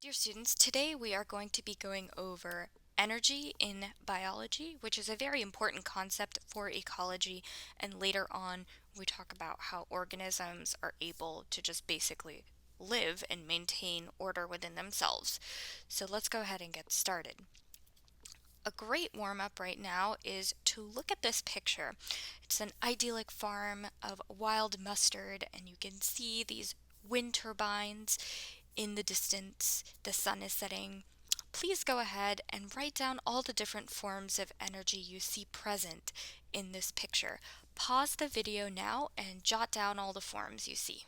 Dear students, today we are going to be going over energy in biology, which is a very important concept for ecology, and later on we talk about how organisms are able to just basically live and maintain order within themselves. So let's go ahead and get started. A great warm-up right now is to look at this picture. It's an idyllic farm of wild mustard, and you can see these wind turbines in the distance. The sun is setting. Please go ahead and write down all the different forms of energy you see present in this picture. Pause the video now and jot down all the forms you see.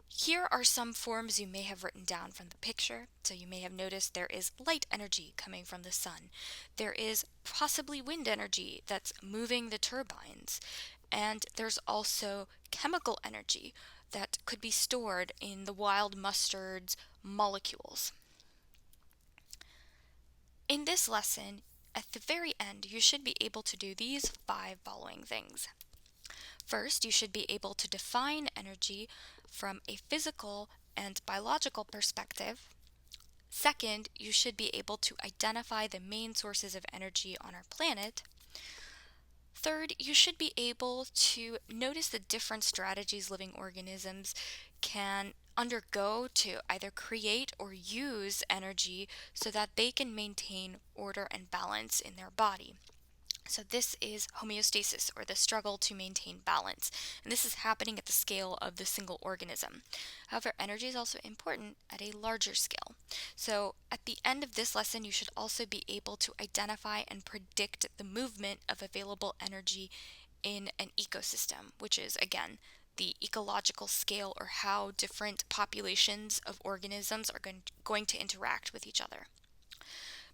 Here are some forms you may have written down from the picture. So you may have noticed there is light energy coming from the sun. There is possibly wind energy that's moving the turbines. And there's also chemical energy that could be stored in the wild mustard's molecules. In this lesson, at the very end, you should be able to do these 5 following things. First, you should be able to define energy from a physical and biological perspective. Second, you should be able to identify the main sources of energy on our planet. Third, you should be able to notice the different strategies living organisms can undergo to either create or use energy so that they can maintain order and balance in their body. So this is homeostasis, or the struggle to maintain balance, and this is happening at the scale of the single organism. However, energy is also important at a larger scale. So at the end of this lesson, you should also be able to identify and predict the movement of available energy in an ecosystem, which is, again, the ecological scale, or how different populations of organisms are going to interact with each other.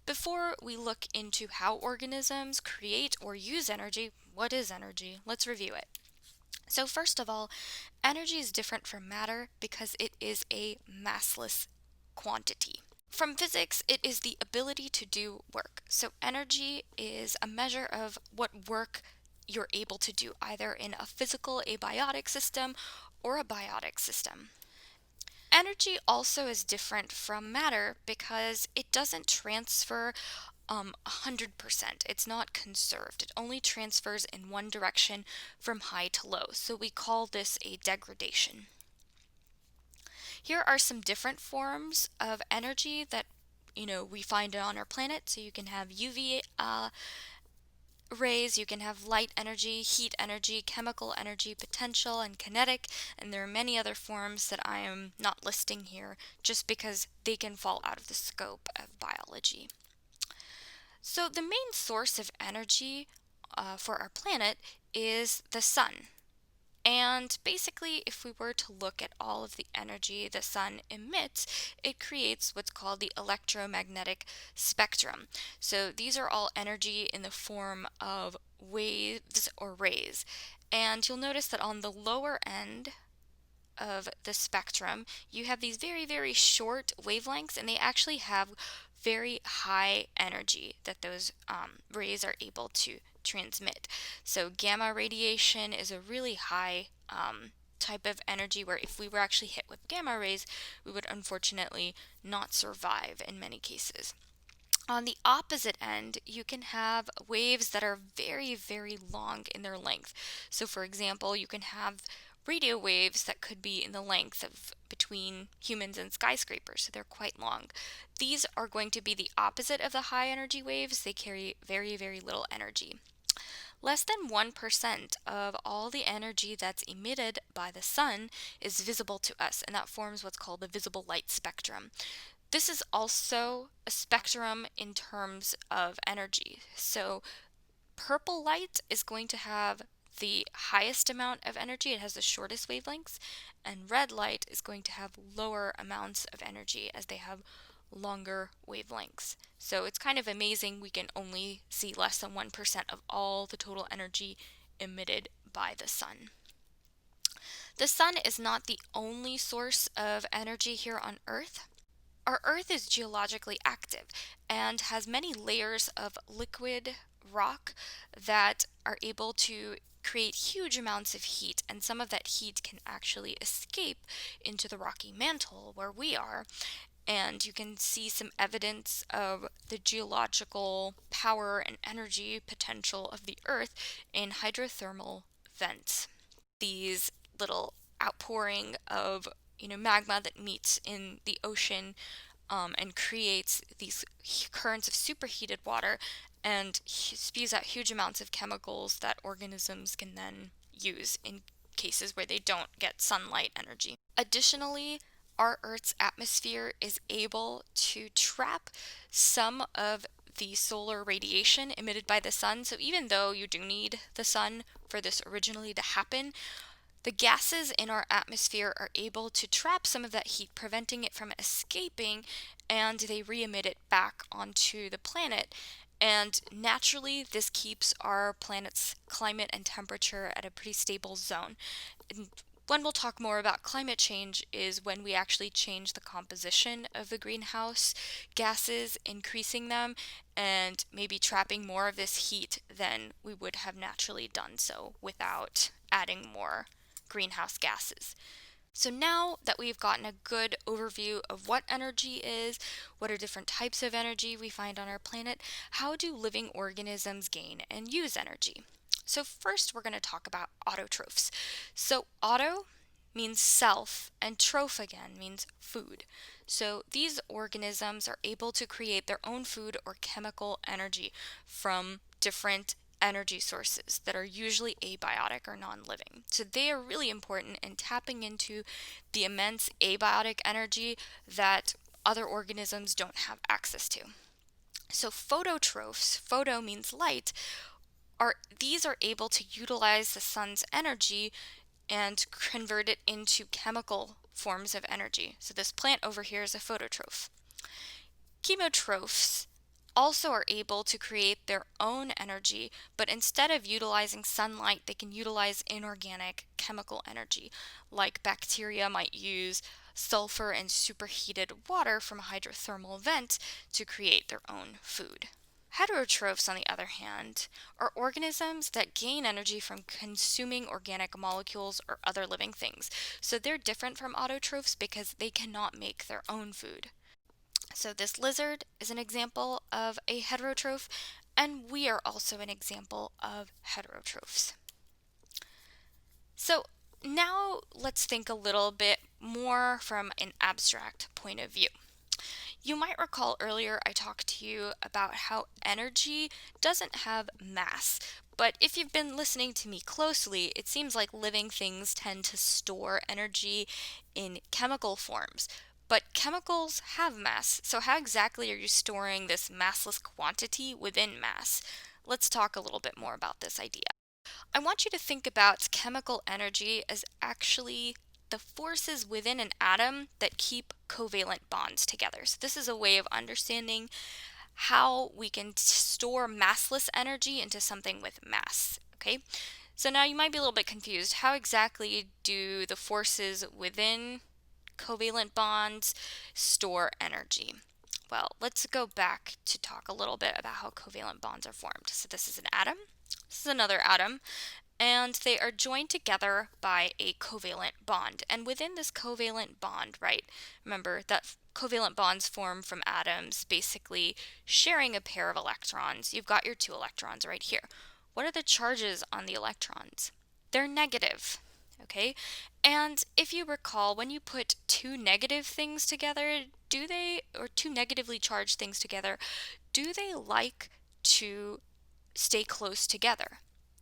Before we look into how organisms create or use energy, what is energy? Let's review it. So first of all, energy is different from matter because it is a massless quantity. From physics, it is the ability to do work. So energy is a measure of what work you're able to do, either in a physical abiotic system or a biotic system. Energy also is different from matter because it doesn't transfer 100%. It's not conserved. It only transfers in one direction from high to low. So we call this a degradation. Here are some different forms of energy that we find on our planet. So you can have UV rays, you can have light energy, heat energy, chemical energy, potential, and kinetic, and there are many other forms that I am not listing here just because they can fall out of the scope of biology. So the main source of energy for our planet is the sun. And basically, if we were to look at all of the energy the sun emits, it creates what's called the electromagnetic spectrum. So these are all energy in the form of waves or rays. And you'll notice that on the lower end of the spectrum, you have these very, very short wavelengths, and they actually have very high energy that those rays are able to transmit. So gamma radiation is a really high type of energy where if we were actually hit with gamma rays, we would unfortunately not survive in many cases. On the opposite end, you can have waves that are very, very long in their length. So for example, you can have radio waves that could be in the length of between humans and skyscrapers, so they're quite long. These are going to be the opposite of the high energy waves. They carry very, very little energy. Less than 1% of all the energy that's emitted by the sun is visible to us, and that forms what's called the visible light spectrum. This is also a spectrum in terms of energy. So purple light is going to have the highest amount of energy. It has the shortest wavelengths, and red light is going to have lower amounts of energy as they have longer wavelengths. So it's kind of amazing we can only see less than 1% of all the total energy emitted by the sun. The sun is not the only source of energy here on Earth. Our Earth is geologically active and has many layers of liquid rock that are able to create huge amounts of heat, and some of that heat can actually escape into the rocky mantle where we are. And you can see some evidence of the geological power and energy potential of the Earth in hydrothermal vents. These little outpouring of magma that meets in the ocean and creates these currents of superheated water and spews out huge amounts of chemicals that organisms can then use in cases where they don't get sunlight energy. Additionally, our Earth's atmosphere is able to trap some of the solar radiation emitted by the sun. So even though you do need the sun for this originally to happen, the gases in our atmosphere are able to trap some of that heat, preventing it from escaping, and they re-emit it back onto the planet. And naturally, this keeps our planet's climate and temperature at a pretty stable zone. And when we'll talk more about climate change is when we actually change the composition of the greenhouse gases, increasing them, and maybe trapping more of this heat than we would have naturally done so without adding more greenhouse gases. So now that we've gotten a good overview of what energy is, what are different types of energy we find on our planet, how do living organisms gain and use energy? So first we're going to talk about autotrophs. So auto means self and troph again means food. So these organisms are able to create their own food or chemical energy from different energy sources that are usually abiotic or non-living. So they are really important in tapping into the immense abiotic energy that other organisms don't have access to. So phototrophs, photo means light, these are able to utilize the sun's energy and convert it into chemical forms of energy. So this plant over here is a phototroph. Chemotrophs also are able to create their own energy, but instead of utilizing sunlight, they can utilize inorganic chemical energy, like bacteria might use sulfur and superheated water from a hydrothermal vent to create their own food. Heterotrophs, on the other hand, are organisms that gain energy from consuming organic molecules or other living things. So they're different from autotrophs because they cannot make their own food. So this lizard is an example of a heterotroph, and we are also an example of heterotrophs. So now let's think a little bit more from an abstract point of view. You might recall earlier I talked to you about how energy doesn't have mass, but if you've been listening to me closely, it seems like living things tend to store energy in chemical forms. But chemicals have mass, so how exactly are you storing this massless quantity within mass? Let's talk a little bit more about this idea. I want you to think about chemical energy as actually the forces within an atom that keep covalent bonds together. So this is a way of understanding how we can store massless energy into something with mass, okay? So now you might be a little bit confused. How exactly do the forces within covalent bonds store energy? Well, let's go back to talk a little bit about how covalent bonds are formed. So this is an atom, this is another atom, and they are joined together by a covalent bond. And within this covalent bond, right, remember that covalent bonds form from atoms basically sharing a pair of electrons. You've got your two electrons right here. What are the charges on the electrons? They're negative, okay? And if you recall, when you put two negative things together, or two negatively charged things together, do they like to stay close together?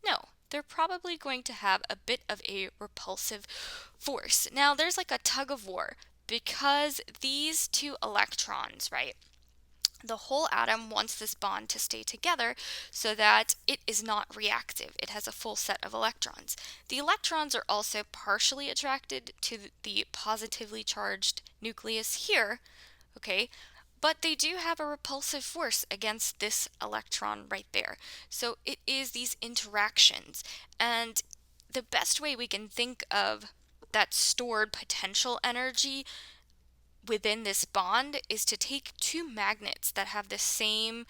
No, they're probably going to have a bit of a repulsive force. Now, there's like a tug of war because these two electrons, right? The whole atom wants this bond to stay together so that it is not reactive. It has a full set of electrons. The electrons are also partially attracted to the positively charged nucleus here, okay? But they do have a repulsive force against this electron right there. So it is these interactions. And the best way we can think of that stored potential energy within this bond is to take two magnets that have the same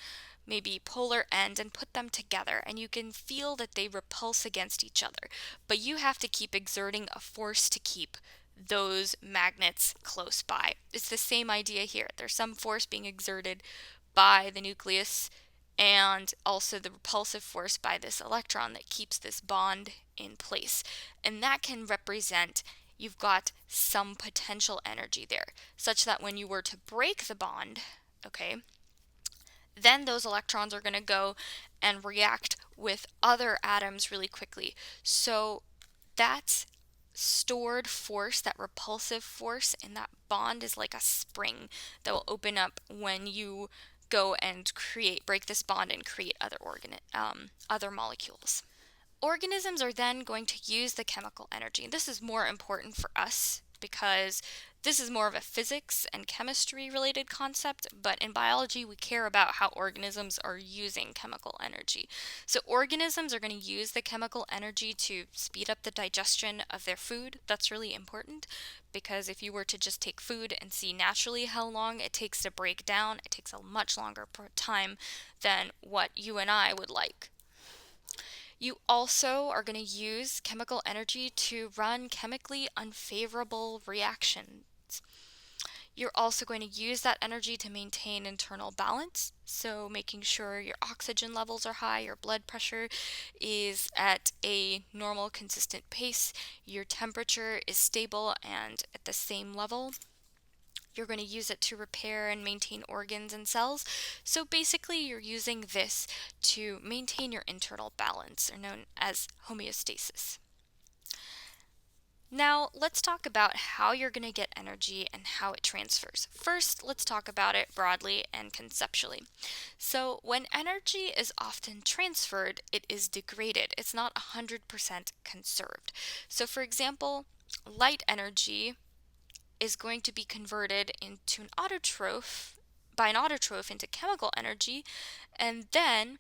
maybe polar end and put them together, and you can feel that they repulse against each other. But you have to keep exerting a force to keep those magnets close by. It's the same idea here. There's some force being exerted by the nucleus and also the repulsive force by this electron that keeps this bond in place. And that can represent you've got some potential energy there, such that when you were to break the bond, okay, then those electrons are going to go and react with other atoms really quickly. So that stored force, that repulsive force in that bond is like a spring that will open up when you go and break this bond and create other molecules. Organisms are then going to use the chemical energy. This is more important for us because this is more of a physics and chemistry related concept, but in biology we care about how organisms are using chemical energy. So organisms are going to use the chemical energy to speed up the digestion of their food. That's really important because if you were to just take food and see naturally how long it takes to break down, it takes a much longer time than what you and I would like. You also are going to use chemical energy to run chemically unfavorable reactions. You're also going to use that energy to maintain internal balance, so making sure your oxygen levels are high, your blood pressure is at a normal, consistent pace, your temperature is stable and at the same level. You're going to use it to repair and maintain organs and cells. So basically, you're using this to maintain your internal balance, or known as homeostasis. Now, let's talk about how you're going to get energy and how it transfers. First, let's talk about it broadly and conceptually. So, when energy is often transferred, it is degraded. It's not 100% conserved. So, for example, light energy is going to be converted into an autotroph by an autotroph into chemical energy, and then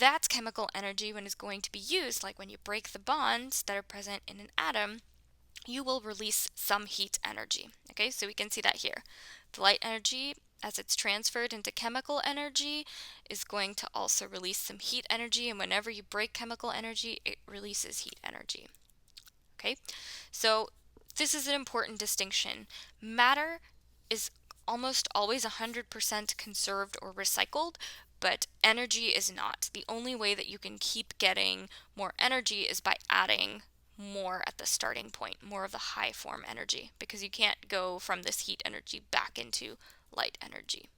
that chemical energy, when it's going to be used, like when you break the bonds that are present in an atom, you will release some heat energy. Okay, so we can see that here. The light energy, as it's transferred into chemical energy, is going to also release some heat energy, and whenever you break chemical energy, it releases heat energy. Okay, so this is an important distinction. Matter is almost always 100% conserved or recycled, but energy is not. The only way that you can keep getting more energy is by adding more at the starting point, more of the high form energy, because you can't go from this heat energy back into light energy.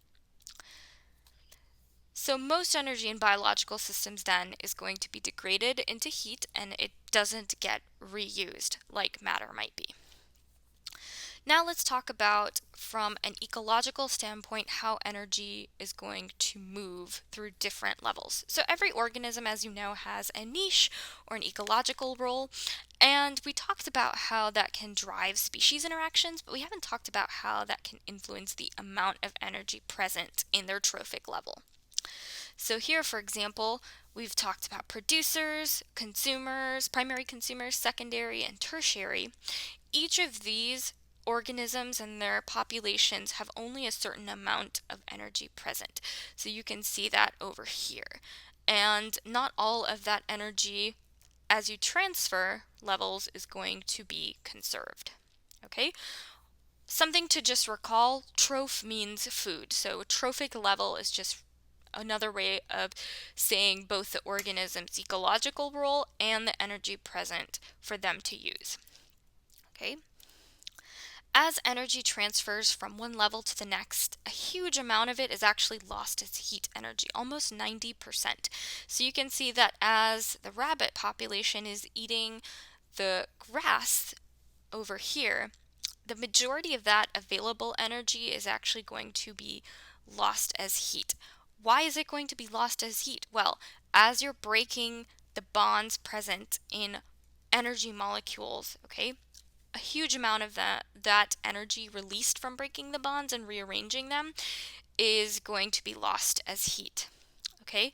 So most energy in biological systems then is going to be degraded into heat, and it doesn't get reused like matter might be. Now let's talk about, from an ecological standpoint, how energy is going to move through different levels. So every organism, as you know, has a niche or an ecological role, and we talked about how that can drive species interactions, but we haven't talked about how that can influence the amount of energy present in their trophic level. So here, for example, we've talked about producers, consumers, primary consumers, secondary, and tertiary. Each of these organisms and their populations have only a certain amount of energy present. So you can see that over here. And not all of that energy, as you transfer levels, is going to be conserved. Okay? Something to just recall, troph means food. So trophic level is just another way of saying both the organism's ecological role and the energy present for them to use. Okay? As energy transfers from one level to the next, a huge amount of it is actually lost as heat energy, almost 90%. So you can see that as the rabbit population is eating the grass over here, the majority of that available energy is actually going to be lost as heat. Why is it going to be lost as heat? Well, as you're breaking the bonds present in energy molecules, okay, a huge amount of that energy released from breaking the bonds and rearranging them is going to be lost as heat. Okay?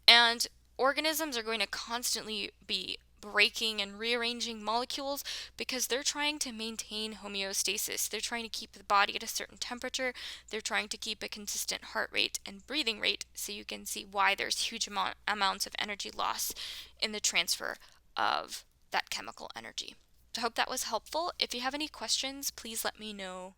And organisms are going to constantly be breaking and rearranging molecules because they're trying to maintain homeostasis. They're trying to keep the body at a certain temperature. They're trying to keep a consistent heart rate and breathing rate, so you can see why there's huge amounts of energy loss in the transfer of that chemical energy. So I hope that was helpful. If you have any questions, please let me know.